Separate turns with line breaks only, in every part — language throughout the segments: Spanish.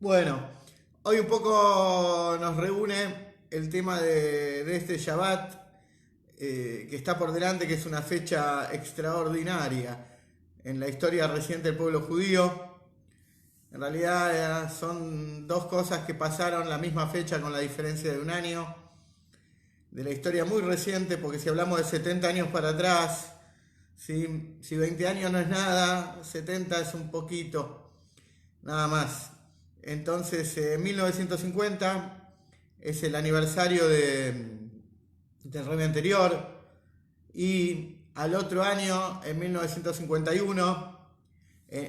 Bueno, hoy un poco nos reúne el tema de este Shabbat que está por delante, que es una fecha extraordinaria en la historia reciente del pueblo judío. En realidad son dos cosas que pasaron la misma fecha con la diferencia de un año, de la historia muy reciente, porque si hablamos de 70 años para atrás, si 20 años no es nada, 70 es un poquito, nada más. Entonces, en 1950 es el aniversario del rey anterior y al otro año, en 1951,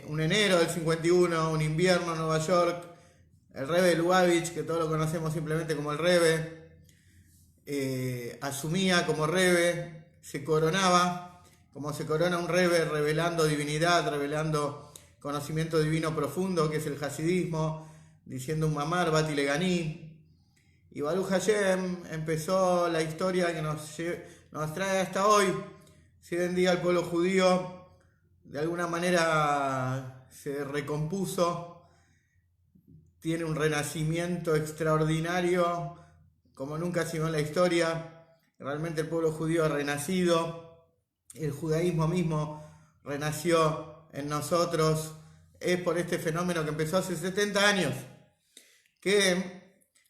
un enero del 51, un invierno en Nueva York, el Rebbe de Lubavitch, que todos lo conocemos simplemente como el Rebbe, asumía como Rebbe, se coronaba, como se corona un Rebbe, revelando divinidad, revelando conocimiento divino profundo, que es el hasidismo, diciendo un mamar, Bati Leganí. Y Baruch Hashem empezó la historia que nos trae hasta hoy. Si hoy en día el pueblo judío de alguna manera se recompuso, tiene un renacimiento extraordinario como nunca ha sido en la historia. Realmente el pueblo judío ha renacido, el judaísmo mismo renació en nosotros. Es por este fenómeno que empezó hace 70 años, que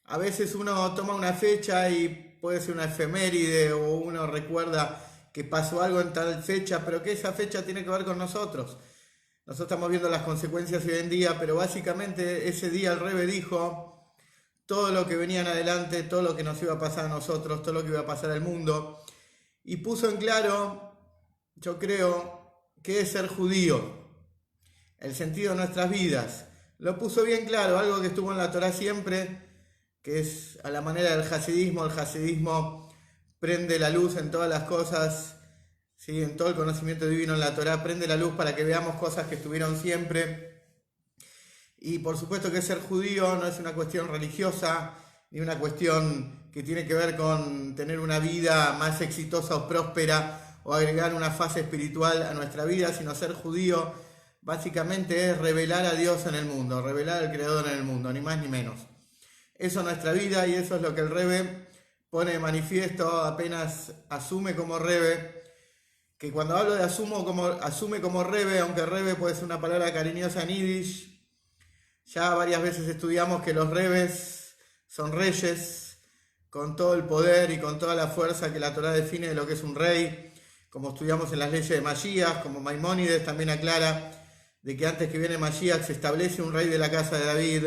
a veces uno toma una fecha y puede ser una efeméride o uno recuerda que pasó algo en tal fecha, pero que esa fecha tiene que ver con nosotros. Nosotros estamos viendo las consecuencias hoy en día, pero básicamente ese día el Rebbe dijo todo lo que venía en adelante, todo lo que nos iba a pasar a nosotros, todo lo que iba a pasar al mundo, y puso en claro, yo creo, qué es ser judío, el sentido de nuestras vidas. Lo puso bien claro, algo que estuvo en la Torá siempre, que es a la manera del hasidismo. El hasidismo prende la luz en todas las cosas, ¿sí? En todo el conocimiento divino en la Torá, prende la luz para que veamos cosas que estuvieron siempre. Y por supuesto que ser judío no es una cuestión religiosa, ni una cuestión que tiene que ver con tener una vida más exitosa o próspera o agregar una fase espiritual a nuestra vida, sino ser judío básicamente es revelar a Dios en el mundo, revelar al Creador en el mundo, ni más ni menos. Eso es nuestra vida y eso es lo que el Rebbe pone de manifiesto apenas asume como Rebbe, que cuando hablo de asume como Rebbe, aunque Rebbe puede ser una palabra cariñosa en Yiddish, ya varias veces estudiamos que los Rebbes son reyes con todo el poder y con toda la fuerza que la Torá define de lo que es un rey, como estudiamos en las leyes de Mashiach, como Maimónides también aclara de que antes que viene Mashiach se establece un rey de la casa de David,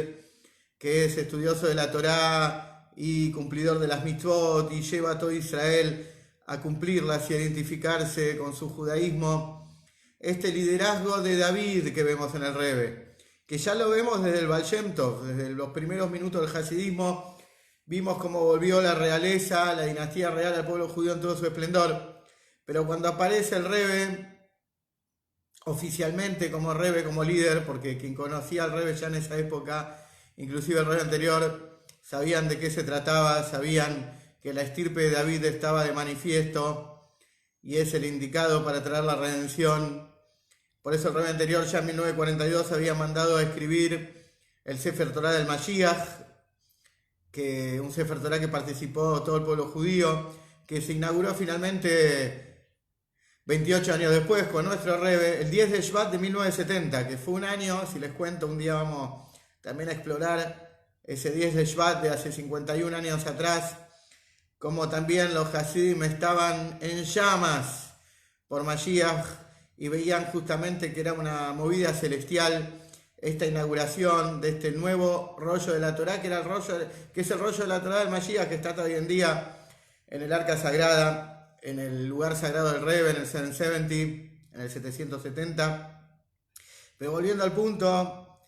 que es estudioso de la Torá y cumplidor de las mitzvot y lleva a todo Israel a cumplirlas y a identificarse con su judaísmo. Este liderazgo de David que vemos en el Rebbe, que ya lo vemos desde el Baal Shem Tov, desde los primeros minutos del hasidismo, vimos cómo volvió la realeza, la dinastía real al pueblo judío en todo su esplendor. Pero cuando aparece el Rebbe oficialmente como Rebbe, como líder, porque quien conocía al Rebbe ya en esa época, inclusive el Rebbe anterior, sabían de qué se trataba, sabían que la estirpe de David estaba de manifiesto y es el indicado para traer la redención. Por eso el Rebbe anterior ya en 1942 había mandado a escribir el Sefer Torah del Mashiach, que un Sefer Torah que participó todo el pueblo judío, que se inauguró finalmente 28 años después con nuestro Rebbe, el 10 de Shvat de 1970, que fue un año, si les cuento, un día vamos también a explorar ese 10 de Shvat de hace 51 años atrás, como también los Hasidim estaban en llamas por Mashiach y veían justamente que era una movida celestial esta inauguración de este nuevo rollo de la Torá, que es el rollo de la Torá del Mashiach, que está hoy en día en el Arca Sagrada, en el lugar sagrado del Rebbe, en el 770, en el 770. Pero volviendo al punto,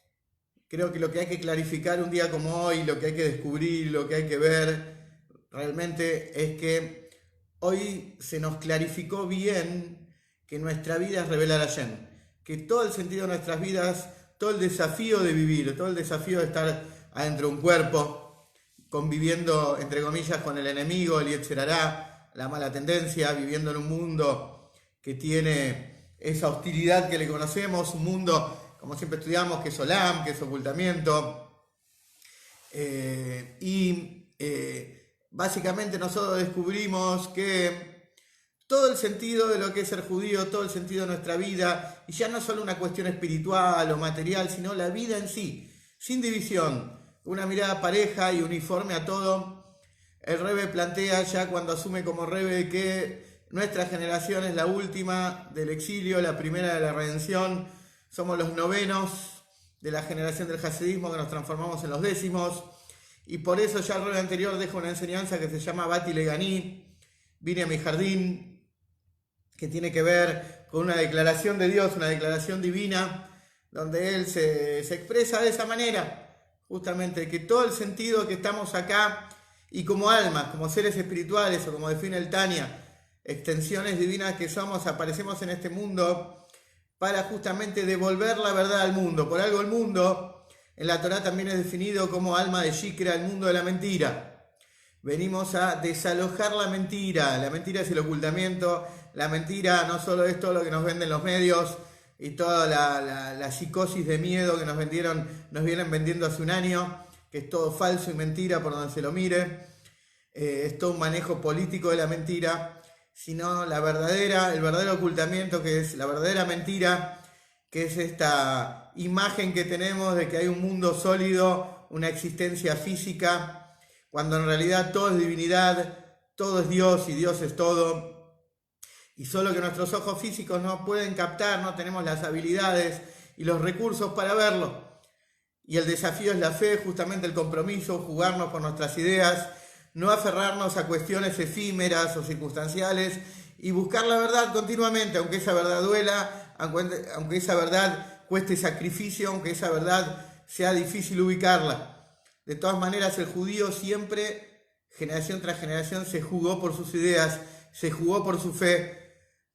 creo que lo que hay que clarificar un día como hoy, lo que hay que descubrir, lo que hay que ver, realmente es que hoy se nos clarificó bien que nuestra vida es revelar a Hashem, que todo el sentido de nuestras vidas, todo el desafío de vivir, todo el desafío de estar adentro de un cuerpo, conviviendo entre comillas con el enemigo, el Yetzer Hará, la mala tendencia, viviendo en un mundo que tiene esa hostilidad que le conocemos, un mundo, como siempre estudiamos, que es Olam, que es ocultamiento, Básicamente nosotros descubrimos que todo el sentido de lo que es ser judío, todo el sentido de nuestra vida, y ya no solo una cuestión espiritual o material, sino la vida en sí, sin división, una mirada pareja y uniforme a todo. El Rebbe plantea ya cuando asume como Rebbe que nuestra generación es la última del exilio, la primera de la redención, somos los novenos de la generación del hasidismo que nos transformamos en los décimos, y por eso ya el Rebbe anterior deja una enseñanza que se llama Bati Leganí, vine a mi jardín, que tiene que ver con una declaración de Dios, una declaración divina, donde Él se expresa de esa manera, justamente que todo el sentido que estamos acá, y como almas, como seres espirituales, o como define el Tania, extensiones divinas que somos, aparecemos en este mundo para justamente devolver la verdad al mundo. Por algo el mundo en la Torá también es definido como alma de Shikra, el mundo de la mentira. Venimos a desalojar la mentira es el ocultamiento, la mentira no solo es todo lo que nos venden los medios y toda la psicosis de miedo que nos vienen vendiendo hace un año, que es todo falso y mentira por donde se lo mire, es todo un manejo político de la mentira, sino el verdadero ocultamiento, que es la verdadera mentira, que es esta imagen que tenemos de que hay un mundo sólido, una existencia física, cuando en realidad todo es divinidad, todo es Dios y Dios es todo, y solo que nuestros ojos físicos no pueden captar, no tenemos las habilidades y los recursos para verlo. Y el desafío es la fe, justamente el compromiso, jugarnos por nuestras ideas, no aferrarnos a cuestiones efímeras o circunstanciales y buscar la verdad continuamente, aunque esa verdad duela, aunque esa verdad cueste sacrificio, aunque esa verdad sea difícil ubicarla. De todas maneras, el judío siempre, generación tras generación, se jugó por sus ideas, se jugó por su fe,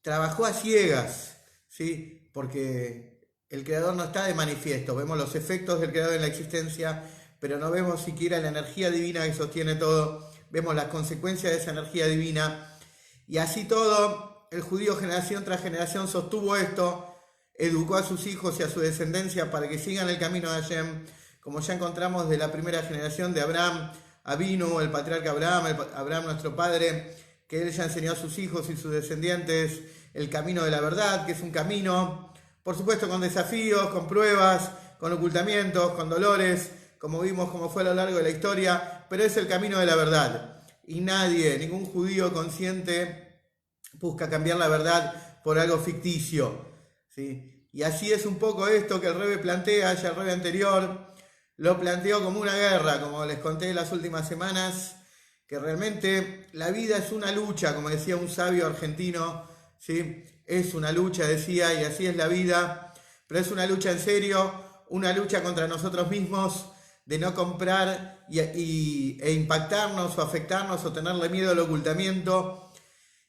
trabajó a ciegas, ¿sí? Porque el Creador no está de manifiesto, vemos los efectos del Creador en la existencia, pero no vemos siquiera la energía divina que sostiene todo, vemos las consecuencias de esa energía divina, y así todo, el judío generación tras generación sostuvo esto, educó a sus hijos y a su descendencia para que sigan el camino de Hashem, como ya encontramos de la primera generación de Abraham, Avinu, el patriarca Abraham nuestro padre, que él ya enseñó a sus hijos y sus descendientes el camino de la verdad, que es un camino, por supuesto, con desafíos, con pruebas, con ocultamientos, con dolores, como vimos cómo fue a lo largo de la historia, pero es el camino de la verdad. Y ningún judío consciente busca cambiar la verdad por algo ficticio, ¿sí? Y así es un poco esto que el Rebbe plantea, ya el Rebbe anterior lo planteó como una guerra, como les conté las últimas semanas, que realmente la vida es una lucha, como decía un sabio argentino, ¿sí? Es una lucha, decía, y así es la vida, pero es una lucha en serio, una lucha contra nosotros mismos, de no comprar e impactarnos o afectarnos o tenerle miedo al ocultamiento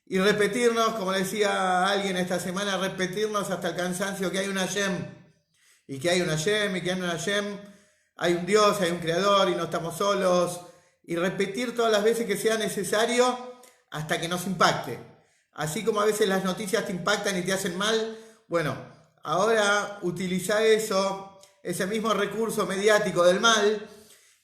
y repetirnos, como decía alguien esta semana, repetirnos hasta el cansancio que hay un Hashem y que hay un Hashem y que hay un Hashem, hay un Dios, hay un Creador y no estamos solos, y repetir todas las veces que sea necesario hasta que nos impacte. Así como a veces las noticias te impactan y te hacen mal, bueno, ahora utiliza ese mismo recurso mediático del mal,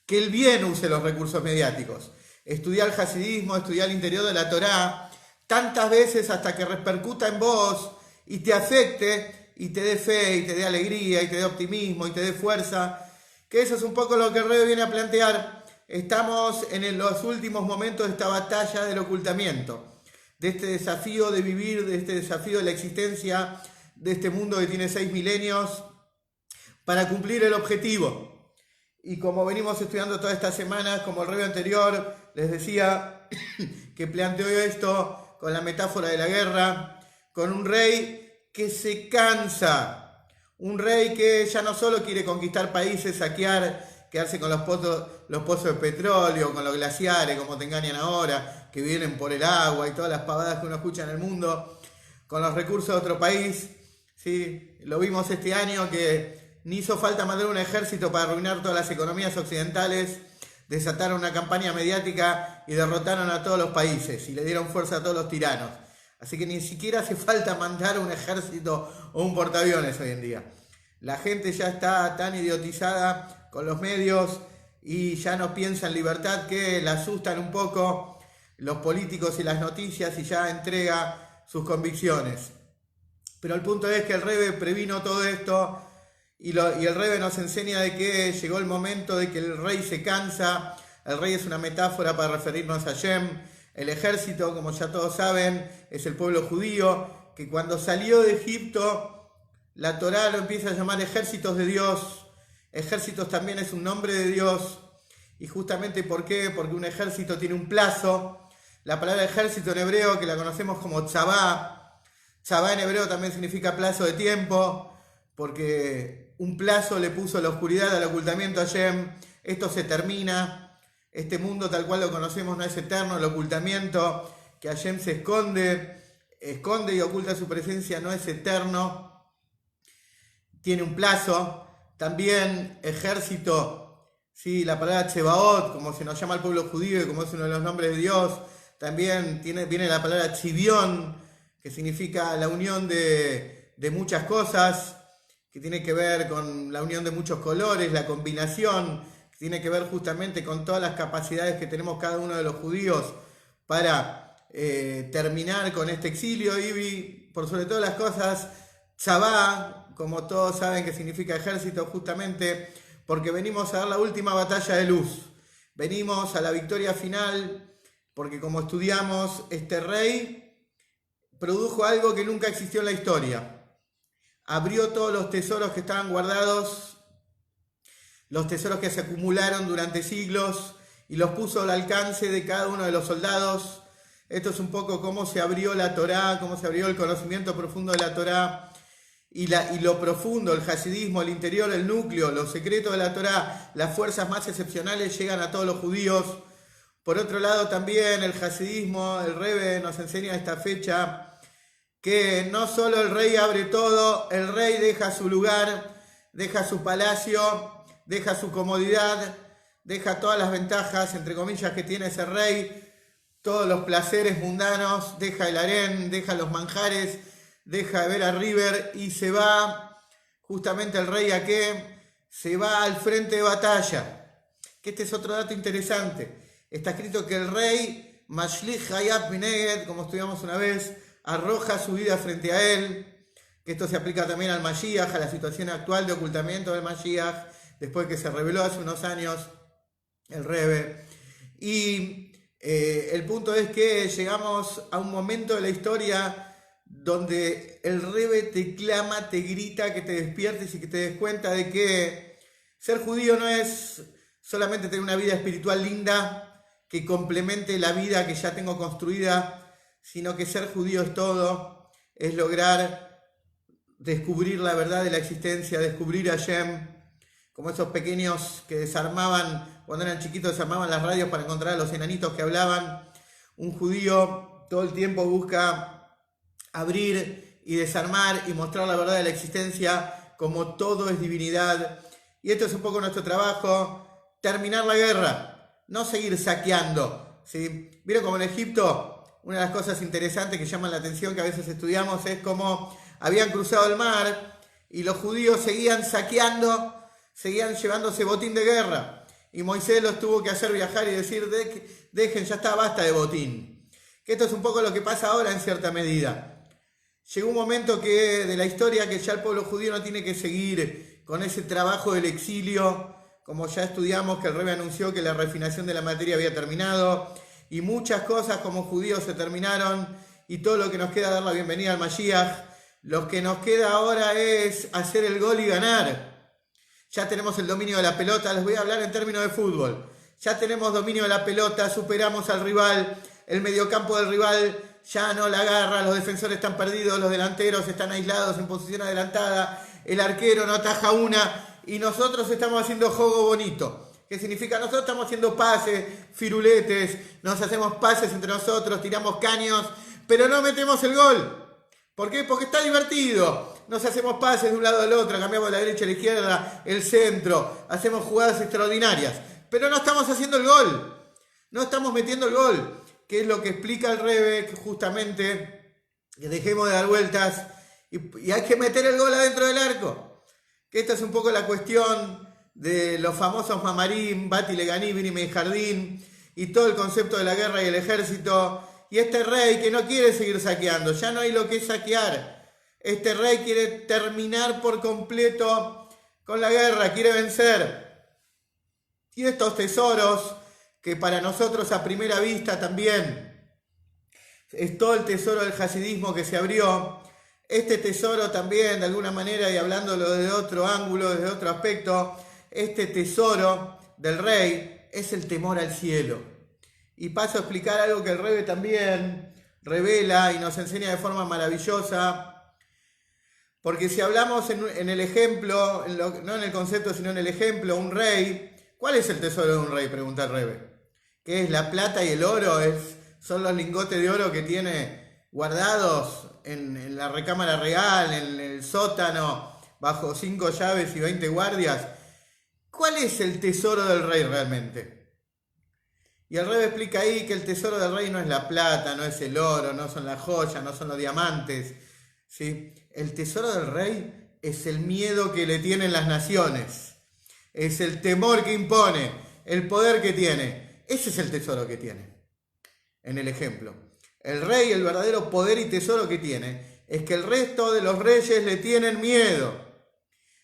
que el bien use los recursos mediáticos. Estudiar el hasidismo, estudiar el interior de la Torá, tantas veces hasta que repercuta en vos y te afecte y te dé fe y te dé alegría y te dé optimismo y te dé fuerza, que eso es un poco lo que el Rebbe viene a plantear. Estamos en los últimos momentos de esta batalla del ocultamiento, de este desafío de vivir, de este desafío de la existencia de este mundo que tiene 6 milenios para cumplir el objetivo. Y como venimos estudiando todas estas semanas, como el Rebbe anterior les decía, que planteó esto con la metáfora de la guerra, con un rey que se cansa, un rey que ya no solo quiere conquistar países, saquear, quedarse con los pozos de petróleo, con los glaciares, como te engañan ahora, que vienen por el agua y todas las pavadas que uno escucha en el mundo, con los recursos de otro país, ¿sí? Lo vimos este año que ni hizo falta mandar un ejército para arruinar todas las economías occidentales, desataron una campaña mediática y derrotaron a todos los países y le dieron fuerza a todos los tiranos. Así que ni siquiera hace falta mandar un ejército o un portaaviones hoy en día. La gente ya está tan idiotizada con los medios y ya no piensa en libertad, que le asustan un poco los políticos y las noticias, y ya entrega sus convicciones. Pero el punto es que el Rebbe previno todo esto, y el Rebbe nos enseña de que llegó el momento de que el rey se cansa. El rey es una metáfora para referirnos a Hashem. El ejército, como ya todos saben, es el pueblo judío, que cuando salió de Egipto, la Torá lo empieza a llamar ejércitos de Dios. Ejércitos también es un nombre de Dios. Y justamente ¿por qué? Porque un ejército tiene un plazo. La palabra ejército en hebreo, que la conocemos como tzabá, tzabá en hebreo también significa plazo de tiempo, porque un plazo le puso la oscuridad al ocultamiento a Hashem. Esto se termina. Este mundo tal cual lo conocemos no es eterno. El ocultamiento, que Hashem se esconde y oculta su presencia, no es eterno. Tiene un plazo. También ejército, ¿sí? La palabra Tsebaot, como se nos llama al pueblo judío y como es uno de los nombres de Dios, también viene la palabra Tzivión, que significa la unión de muchas cosas, que tiene que ver con la unión de muchos colores, la combinación, que tiene que ver justamente con todas las capacidades que tenemos cada uno de los judíos para terminar con este exilio. Y por sobre todas las cosas, Tzabá, como todos saben que significa ejército, justamente porque venimos a dar la última batalla de luz. Venimos a la victoria final, porque como estudiamos, este rey produjo algo que nunca existió en la historia. Abrió todos los tesoros que estaban guardados, los tesoros que se acumularon durante siglos, y los puso al alcance de cada uno de los soldados. Esto es un poco cómo se abrió la Torá, cómo se abrió el conocimiento profundo de la Torá, y lo profundo, el hasidismo, el interior, el núcleo, los secretos de la Torá, las fuerzas más excepcionales llegan a todos los judíos. Por otro lado también el hasidismo, el Rebbe nos enseña esta fecha, que no solo el rey abre todo, el rey deja su lugar, deja su palacio, deja su comodidad, deja todas las ventajas, entre comillas, que tiene ese rey, todos los placeres mundanos, deja el harén, deja los manjares, deja de ver a River y se va, justamente el rey ¿a qué? Se va al frente de batalla. Que este es otro dato interesante. Está escrito que el rey, Mashlich Hayat Mineged, como estudiamos una vez, arroja su vida frente a él, que esto se aplica también al Mashiach, a la situación actual de ocultamiento del Mashiach, después que se reveló hace unos años el Rebbe. Y el punto es que llegamos a un momento de la historia donde el Rebbe te clama, te grita, que te despiertes y que te des cuenta de que ser judío no es solamente tener una vida espiritual linda que complemente la vida que ya tengo construida, sino que ser judío es todo, es lograr descubrir la verdad de la existencia, descubrir a Hashem, como esos pequeños que desarmaban, cuando eran chiquitos desarmaban las radios para encontrar a los enanitos que hablaban. Un judío todo el tiempo busca abrir y desarmar y mostrar la verdad de la existencia, como todo es divinidad. Y esto es un poco nuestro trabajo, terminar la guerra, no seguir saqueando, ¿sí? ¿Vieron como en Egipto? Una de las cosas interesantes que llaman la atención, que a veces estudiamos, es cómo habían cruzado el mar y los judíos seguían saqueando, seguían llevándose botín de guerra. Y Moisés los tuvo que hacer viajar y decir, dejen, ya está, basta de botín. Que esto es un poco lo que pasa ahora en cierta medida. Llegó un momento de la historia que ya el pueblo judío no tiene que seguir con ese trabajo del exilio, como ya estudiamos, que el Rebbe anunció que la refinación de la materia había terminado, y muchas cosas como judíos se terminaron, y todo lo que nos queda es dar la bienvenida al Mashiach. Lo que nos queda ahora es hacer el gol y ganar. Ya tenemos el dominio de la pelota, les voy a hablar en términos de fútbol. Ya tenemos dominio de la pelota, superamos al rival, el mediocampo del rival ya no la agarra, los defensores están perdidos, los delanteros están aislados en posición adelantada, el arquero no ataja una, y nosotros estamos haciendo juego bonito. ¿Qué significa? Nosotros estamos haciendo pases, firuletes, nos hacemos pases entre nosotros, tiramos caños, pero no metemos el gol. ¿Por qué? Porque está divertido. Nos hacemos pases de un lado al otro, cambiamos de la derecha a la izquierda, el centro, hacemos jugadas extraordinarias, pero no estamos haciendo el gol, no estamos metiendo el gol, que es lo que explica el Rebbe, que justamente que dejemos de dar vueltas y hay que meter el gol adentro del arco. Que esta es un poco la cuestión de los famosos Mamarim, Bati Leganí, Bini Jardín, y todo el concepto de la guerra y el ejército, y este rey que no quiere seguir saqueando, ya no hay lo que saquear. Este rey quiere terminar por completo con la guerra, quiere vencer. Y estos tesoros, que para nosotros a primera vista también es todo el tesoro del hasidismo que se abrió, este tesoro también, de alguna manera, y hablándolo de otro ángulo, desde otro aspecto, este tesoro del rey es el temor al cielo. Y paso a explicar algo que el Rebbe también revela y nos enseña de forma maravillosa, porque si hablamos en el ejemplo, no en el concepto, sino en el ejemplo, un rey, ¿cuál es el tesoro de un rey? Pregunta el Rebbe. ¿Qué es la plata y el oro? Son los lingotes de oro que tiene guardados en la recámara real, en el sótano, bajo 5 llaves y 20 guardias. ¿Cuál es el tesoro del rey realmente? Y el Rebbe explica ahí que el tesoro del rey no es la plata, no es el oro, no son las joyas, no son los diamantes, ¿sí? El tesoro del rey es el miedo que le tienen las naciones, es el temor que impone, el poder que tiene. Ese es el tesoro que tiene. En el ejemplo, el rey, el verdadero poder y tesoro que tiene, es que el resto de los reyes le tienen miedo.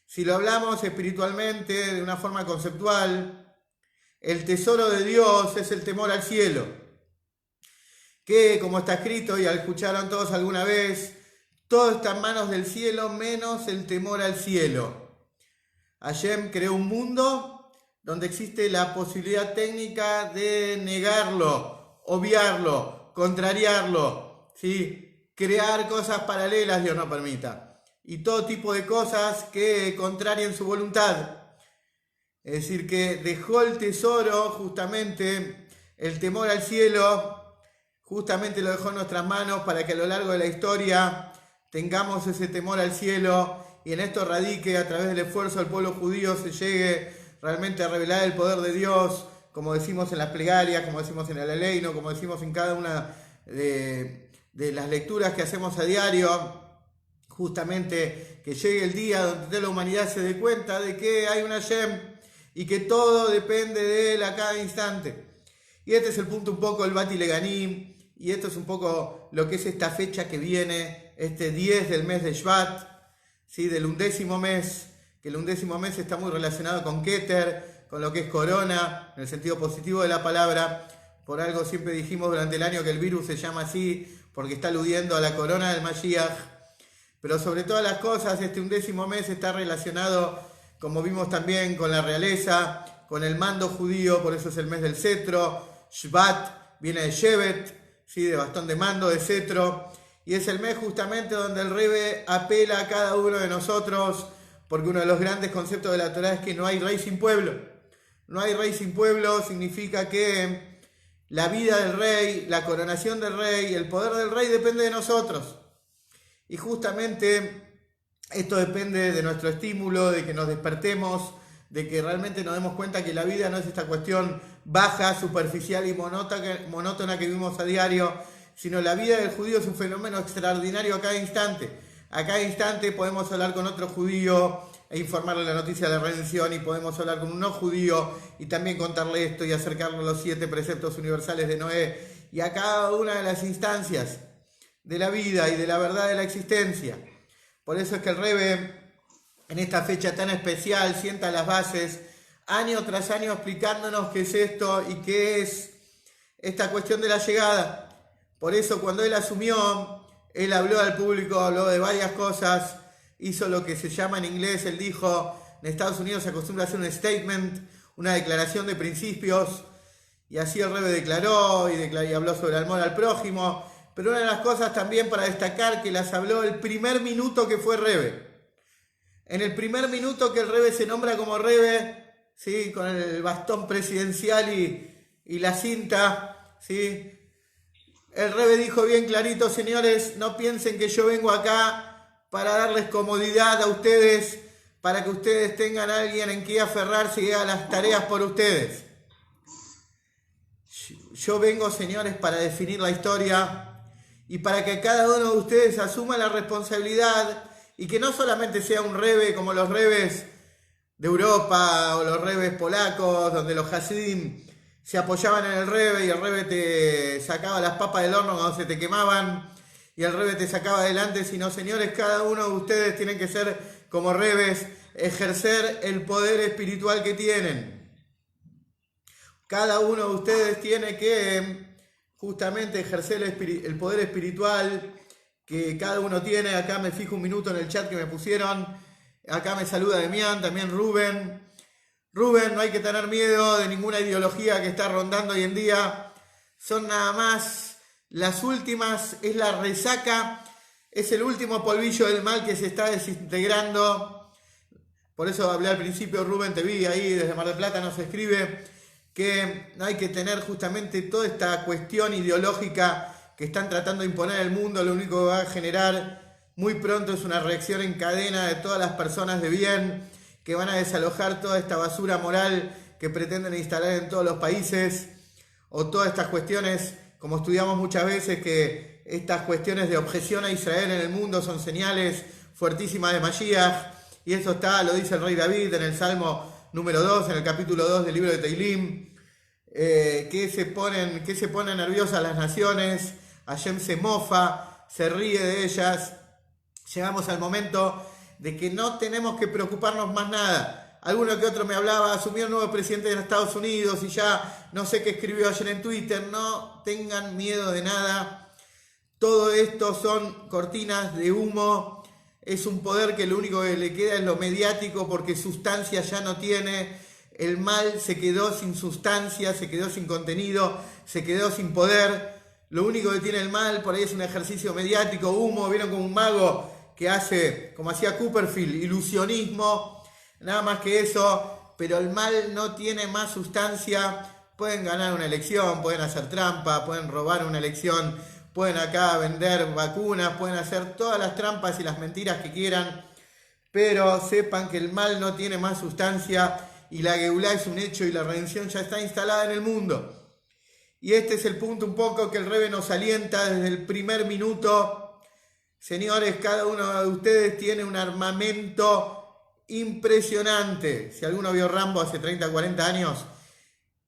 Si lo hablamos espiritualmente, de una forma conceptual, el tesoro de Dios es el temor al cielo. Que, como está escrito, y escucharon todos alguna vez, todo está en manos del cielo, menos el temor al cielo. Hashem creó un mundo donde existe la posibilidad técnica de negarlo, obviarlo, contrariarlo, ¿sí? Crear cosas paralelas, Dios no permita, y todo tipo de cosas que contrarien su voluntad. Es decir, que dejó el tesoro, justamente el temor al cielo, justamente lo dejó en nuestras manos para que a lo largo de la historia tengamos ese temor al cielo y en esto radique, a través del esfuerzo del pueblo judío, se llegue realmente a revelar el poder de Dios, como decimos en las plegarias, como decimos en el Aleino, como decimos en cada una de las lecturas que hacemos a diario, justamente que llegue el día donde toda la humanidad se dé cuenta de que hay una Hashem y que todo depende de él a cada instante. Y este es el punto un poco del Bati Leganim, y esto es un poco lo que es esta fecha que viene, este 10 del mes de Shvat, ¿sí? Del 11º mes, que el 11º mes está muy relacionado con Keter, con lo que es corona, en el sentido positivo de la palabra. Por algo siempre dijimos durante el año que el virus se llama así, porque está aludiendo a la corona del Mashiach. Pero sobre todas las cosas, este 11º mes está relacionado, como vimos también, con la realeza, con el mando judío, por eso es el mes del cetro. Shvat viene de Shevet, ¿sí? De bastón de mando, de cetro. Y es el mes justamente donde el Rebbe apela a cada uno de nosotros, porque uno de los grandes conceptos de la Torá es que no hay rey sin pueblo. No hay rey sin pueblo significa que la vida del rey, la coronación del rey, el poder del rey depende de nosotros. Y justamente esto depende de nuestro estímulo, de que nos despertemos, de que realmente nos demos cuenta que la vida no es esta cuestión baja, superficial y monótona que vivimos a diario, sino la vida del judío es un fenómeno extraordinario a cada instante. A cada instante podemos hablar con otro judío e informarle la noticia de la redención, y podemos hablar con un no judío y también contarle esto y acercarle a los 7 preceptos universales de Noé, y a cada una de las instancias de la vida y de la verdad de la existencia. Por eso es que el Rebbe, en esta fecha tan especial, sienta las bases, año tras año, explicándonos qué es esto y qué es esta cuestión de la llegada. Por eso cuando él asumió, él habló al público, habló de varias cosas, hizo lo que se llama en inglés, él dijo, en Estados Unidos se acostumbra a hacer un statement, una declaración de principios, y así el Rebbe declaró y habló sobre el amor al prójimo. Pero una de las cosas también para destacar, que las habló el primer minuto que fue Rebbe. En el primer minuto que el Rebbe se nombra como Rebbe, ¿sí? Con el bastón presidencial y la cinta, ¿sí? El Rebbe dijo bien clarito: señores, no piensen que yo vengo acá para darles comodidad a ustedes, para que ustedes tengan a alguien en quien aferrarse y haga las tareas por ustedes. Yo vengo, señores, para definir la historia y para que cada uno de ustedes asuma la responsabilidad, y que no solamente sea un Rebbe como los Rebbes Europa o los rebes polacos, donde los hasidim se apoyaban en el rebe y el rebe te sacaba las papas del horno cuando se te quemaban y el rebe te sacaba adelante, sino señores, cada uno de ustedes tienen que ser como rebes, ejercer el poder espiritual que tienen. Cada uno de ustedes tiene que justamente ejercer el poder espiritual que cada uno tiene. Acá me fijo un minuto en el chat que me pusieron. Acá me saluda Demián, también Rubén. Rubén, no hay que tener miedo de ninguna ideología que está rondando hoy en día. Son nada más las últimas, es la resaca, es el último polvillo del mal que se está desintegrando. Por eso hablé al principio, Rubén, te vi ahí desde Mar del Plata, nos escribe que hay que tener justamente toda esta cuestión ideológica que están tratando de imponer al mundo. Lo único que va a generar muy pronto es una reacción en cadena de todas las personas de bien que van a desalojar toda esta basura moral que pretenden instalar en todos los países, o todas estas cuestiones, como estudiamos muchas veces, que estas cuestiones de objeción a Israel en el mundo son señales fuertísimas de Mashiach, y eso está, lo dice el rey David en el Salmo número 2, en el capítulo 2 del libro de Teilim, que se ponen nerviosas las naciones, Hashem se mofa, se ríe de ellas. Llegamos al momento de que no tenemos que preocuparnos más nada. Alguno que otro me hablaba, asumió un nuevo presidente de los Estados Unidos y ya no sé qué escribió ayer en Twitter. No tengan miedo de nada. Todo esto son cortinas de humo. Es un poder que lo único que le queda es lo mediático, porque sustancia ya no tiene. El mal se quedó sin sustancia, se quedó sin contenido, se quedó sin poder. Lo único que tiene el mal por ahí es un ejercicio mediático, humo. Vieron como un mago que hace, como hacía Copperfield, ilusionismo, nada más que eso. Pero el mal no tiene más sustancia. Pueden ganar una elección, pueden hacer trampa, pueden robar una elección, pueden acá vender vacunas, pueden hacer todas las trampas y las mentiras que quieran, pero sepan que el mal no tiene más sustancia y la Geulá es un hecho y la redención ya está instalada en el mundo. Y este es el punto un poco que el Rebbe nos alienta desde el primer minuto. Señores, cada uno de ustedes tiene un armamento impresionante. Si alguno vio Rambo hace 30, 40 años,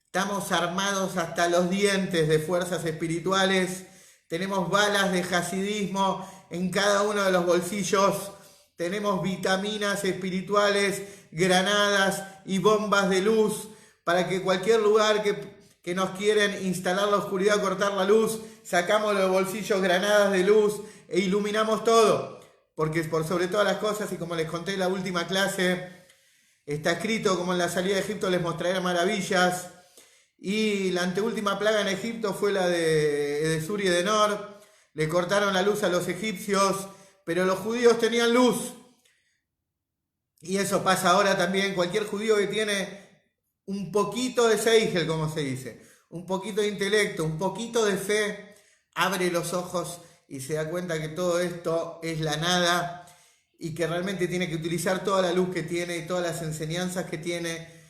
estamos armados hasta los dientes de fuerzas espirituales. Tenemos balas de hasidismo en cada uno de los bolsillos. Tenemos vitaminas espirituales, granadas y bombas de luz para que cualquier lugar que nos quieren instalar la oscuridad, cortar la luz, sacamos de los bolsillos granadas de luz e iluminamos todo. Porque por sobre todas las cosas, y como les conté en la última clase, está escrito como en la salida de Egipto les mostraré maravillas. Y la anteúltima plaga en Egipto fue la de Sur y de Nor. Le cortaron la luz a los egipcios, pero los judíos tenían luz. Y eso pasa ahora también. Cualquier judío que tiene un poquito de Seichel, como se dice, un poquito de intelecto, un poquito de fe, abre los ojos y se da cuenta que todo esto es la nada y que realmente tiene que utilizar toda la luz que tiene y todas las enseñanzas que tiene.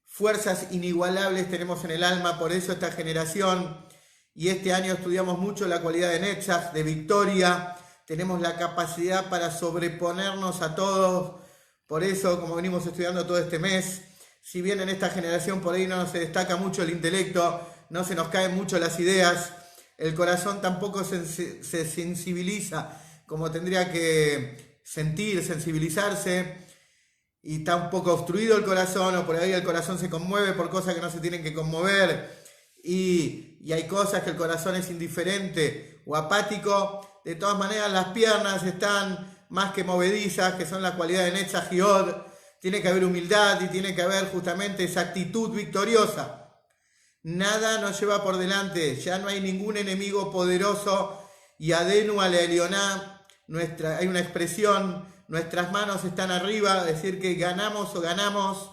Fuerzas inigualables tenemos en el alma, por eso esta generación, y este año estudiamos mucho la cualidad de Netzach, de victoria, tenemos la capacidad para sobreponernos a todos. Por eso, como venimos estudiando todo este mes, si bien en esta generación por ahí no se destaca mucho el intelecto, no se nos caen mucho las ideas, el corazón tampoco se sensibiliza como tendría que sentir, sensibilizarse, y está un poco obstruido el corazón, o por ahí el corazón se conmueve por cosas que no se tienen que conmover, y hay cosas que el corazón es indiferente o apático. De todas maneras, las piernas están más que movedizas, que son la cualidad de Netzach y Od. Tiene que haber humildad y tiene que haber justamente esa actitud victoriosa. Nada nos lleva por delante, ya no hay ningún enemigo poderoso. Y Adenu ale Elioná, hay una expresión, nuestras manos están arriba, decir que ganamos o ganamos,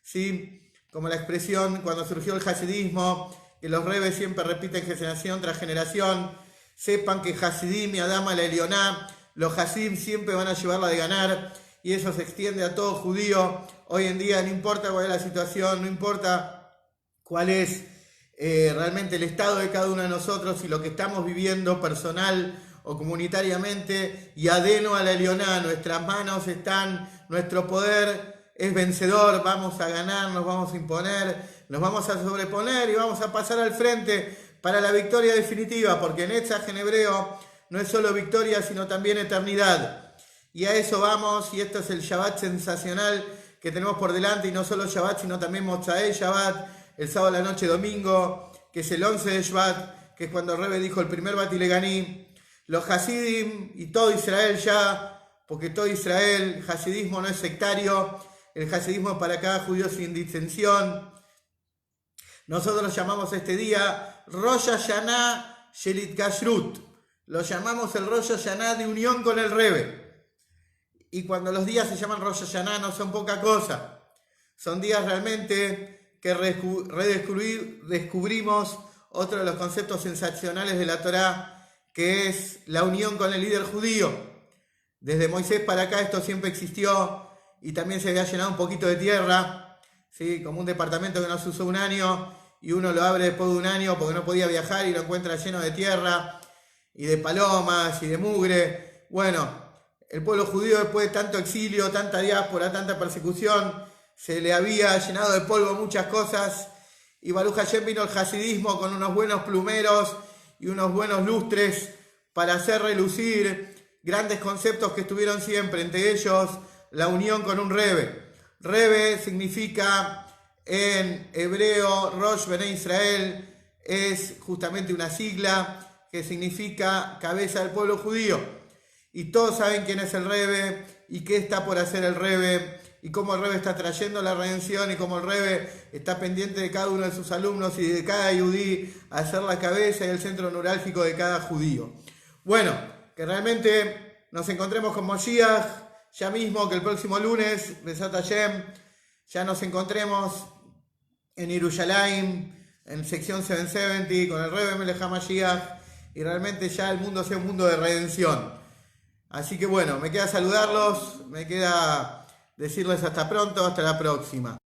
¿sí? Como la expresión cuando surgió el hasidismo, que los rebes siempre repiten generación tras generación. Sepan que Hasidim y Adam ale Elioná, los Hasidim siempre van a llevarla de ganar, y eso se extiende a todo judío. Hoy en día no importa cuál es la situación, no importa cuál es realmente el estado de cada uno de nosotros y lo que estamos viviendo personal o comunitariamente, y Adenu ale Elioná, nuestras manos están, nuestro poder es vencedor, vamos a ganar, nos vamos a imponer, nos vamos a sobreponer y vamos a pasar al frente para la victoria definitiva, porque Netzach en hebreo no es solo victoria, sino también eternidad. Y a eso vamos, y esto es el Shabbat sensacional que tenemos por delante, y no solo Shabbat, sino también Motzai Shabbat, el sábado a la noche domingo, que es el 11 de Shabbat, que es cuando el Rebbe dijo el primer Bati Leganí. Los Hasidim y todo Israel ya, porque todo Israel, el hasidismo no es sectario, el hasidismo es para cada judío sin disensión. Nosotros llamamos este día Rosh Hashanah Shelit Kashrut, lo llamamos el Rosh Hashanah de unión con el Rebbe. Y cuando los días se llaman Rosh Hashanah no son poca cosa, son días realmente que redescubrimos otro de los conceptos sensacionales de la Torá, que es la unión con el líder judío. Desde Moisés para acá esto siempre existió y también se había llenado un poquito de tierra, ¿sí? Como un departamento que no se usó un año y uno lo abre después de un año porque no podía viajar y lo encuentra lleno de tierra y de palomas y de mugre. Bueno, el pueblo judío después de tanto exilio, tanta diáspora, tanta persecución, se le había llenado de polvo muchas cosas y Baruch Hashem vino el hasidismo con unos buenos plumeros y unos buenos lustres para hacer relucir grandes conceptos que estuvieron siempre, entre ellos la unión con un Rebbe. Rebbe significa en hebreo, Rosh Bnei Israel, es justamente una sigla que significa cabeza del pueblo judío. Y todos saben quién es el Rebbe y qué está por hacer el Rebbe y cómo el Rebbe está trayendo la redención y cómo el Rebbe está pendiente de cada uno de sus alumnos y de cada yudí a ser la cabeza y el centro neurálgico de cada judío. Bueno, que realmente nos encontremos con Moshiach ya mismo, que el próximo lunes, Besat Hashem, ya nos encontremos en Yerushalayim, en sección 770, con el Rebbe Melech HaMashiach, y realmente ya el mundo sea un mundo de redención. Así que bueno, me queda saludarlos, me queda decirles hasta pronto, hasta la próxima.